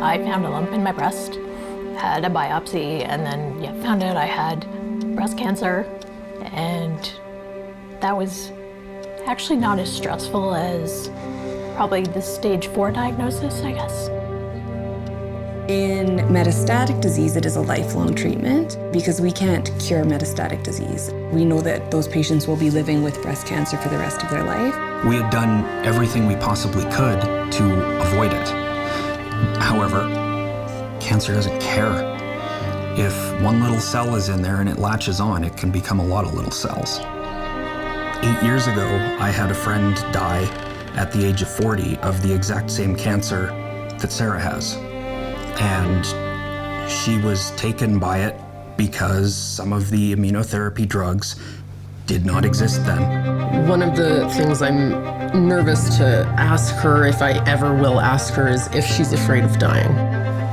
I found a lump in my breast, had a biopsy, and then found out I had breast cancer. And that was actually not as stressful as probably the stage 4 diagnosis, I guess. In metastatic disease, it is a lifelong treatment because we can't cure metastatic disease. We know that those patients will be living with breast cancer for the rest of their life. We had done everything we possibly could to avoid it. However, cancer doesn't care. If one little cell is in there and it latches on, it can become a lot of little cells. 8 years ago, I had a friend die at the age of 40 of the exact same cancer that Sarah has. And she was taken by it because some of the immunotherapy drugs did not exist then. One of the things I'm nervous to ask her, if I ever will ask her, is if she's afraid of dying.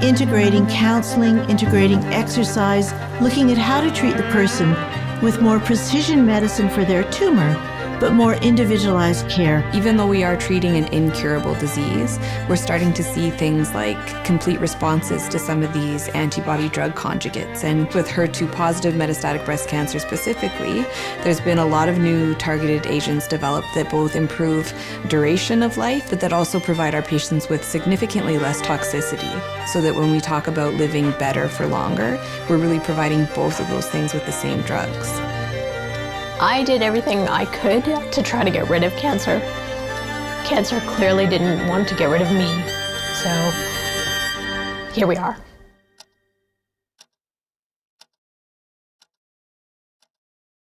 Integrating counseling, integrating exercise, looking at how to treat the person with more precision medicine for their tumor, but more individualized care. Even though we are treating an incurable disease, we're starting to see things like complete responses to some of these antibody drug conjugates. And with HER2-positive metastatic breast cancer specifically, there's been a lot of new targeted agents developed that both improve duration of life, but that also provide our patients with significantly less toxicity, so that when we talk about living better for longer, we're really providing both of those things with the same drugs. I did everything I could to try to get rid of cancer. Cancer clearly didn't want to get rid of me, so here we are.